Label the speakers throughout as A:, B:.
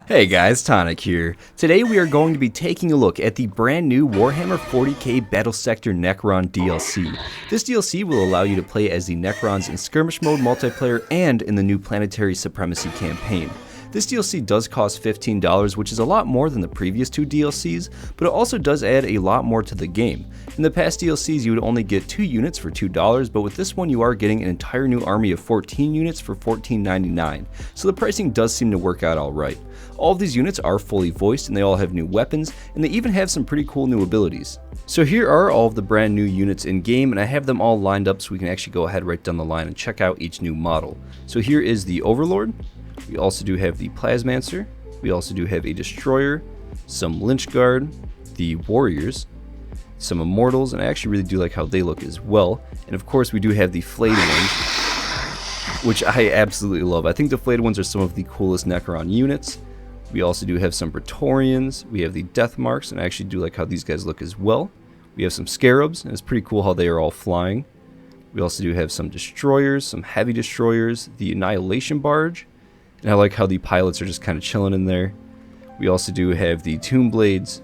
A: Hey guys, Tonic here. Today we are going to be taking a look at the brand new Warhammer 40k Battlesector Necron DLC. This DLC will allow you to play as the Necrons in skirmish mode multiplayer and in the new planetary supremacy campaign. This DLC does cost $15, which is a lot more than the previous two DLCs, but it also does add a lot more to the game. In the past DLCs you would only get 2 units for $2, but with this one you are getting an entire new army of 14 units for $14.99, so the pricing does seem to work out alright. All of these units are fully voiced and they all have new weapons, and they even have some pretty cool new abilities. So here are all of the brand new units in game, and I have them all lined up so we can actually go ahead right down the line and check out each new model. So here is the Overlord. We also do have the Plasmancer, we also do have a Destroyer, some Lynch Guard, the Warriors, some Immortals, and I actually really do like how they look as well. And of course we do have the Flayed Ones, which I absolutely love. I think the Flayed Ones are some of the coolest Necron units. We also do have some Praetorians, we have the Death Marks, and I actually do like how these guys look as well. We have some Scarabs, and it's pretty cool how they are all flying. We also do have some Destroyers, some Heavy Destroyers, the Annihilation Barge, and I like how the pilots are just kind of chilling in there. We also do have the Tomb Blades,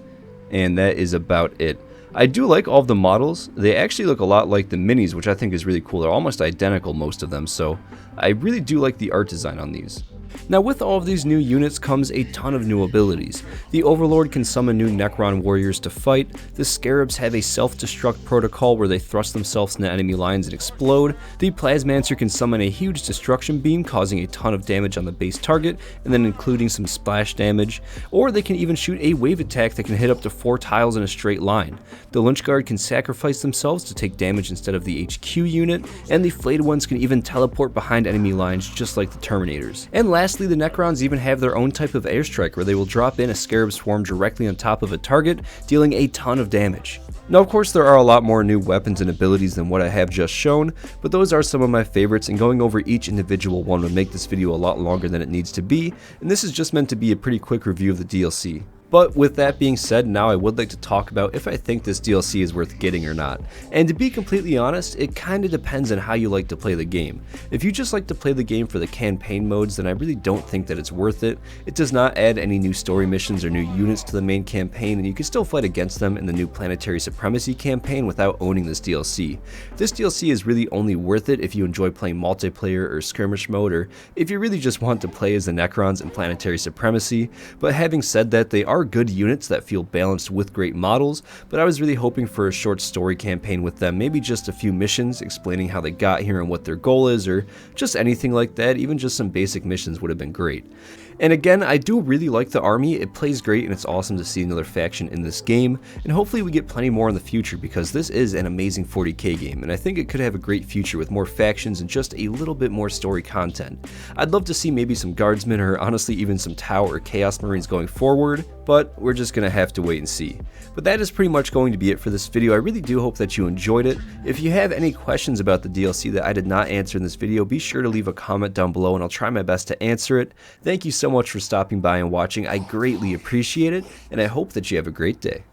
A: and that is about it. I do like all of the models. They actually look a lot like the minis, which I think is really cool. They're almost identical, most of them, so I really do like the art design on these. Now with all of these new units comes a ton of new abilities. The Overlord can summon new Necron warriors to fight, the Scarabs have a self-destruct protocol where they thrust themselves into enemy lines and explode, the Plasmancer can summon a huge destruction beam causing a ton of damage on the base target and then including some splash damage, or they can even shoot a wave attack that can hit up to 4 tiles in a straight line. The Lynch Guard can sacrifice themselves to take damage instead of the HQ unit, and the Flayed Ones can even teleport behind enemy lines just like the Terminators. And lastly, the Necrons even have their own type of airstrike where they will drop in a Scarab swarm directly on top of a target, dealing a ton of damage. Now of course there are a lot more new weapons and abilities than what I have just shown, but those are some of my favorites, and going over each individual one would make this video a lot longer than it needs to be, and this is just meant to be a pretty quick review of the DLC. But with that being said, now I would like to talk about if I think this DLC is worth getting or not. And to be completely honest, it kinda depends on how you like to play the game. If you just like to play the game for the campaign modes, then I really don't think that it's worth it. It does not add any new story missions or new units to the main campaign, and you can still fight against them in the new planetary supremacy campaign without owning this DLC. This DLC is really only worth it if you enjoy playing multiplayer or skirmish mode, or if you really just want to play as the Necrons in planetary supremacy. But having said that, they are good units that feel balanced with great models, but I was really hoping for a short story campaign with them, maybe just a few missions explaining how they got here and what their goal is, or just anything like that. Even just some basic missions would have been great. And again, I do really like the army. It plays great and it's awesome to see another faction in this game, and hopefully we get plenty more in the future because this is an amazing 40k game and I think it could have a great future with more factions and just a little bit more story content. I'd love to see maybe some guardsmen or honestly even some Tau or Chaos Marines going forward, but we're just gonna have to wait and see. But that is pretty much going to be it for this video. I really do hope that you enjoyed it. If you have any questions about the DLC that I did not answer in this video, be sure to leave a comment down below and I'll try my best to answer it. Thank you so much for stopping by and watching. I greatly appreciate it, and I hope that you have a great day.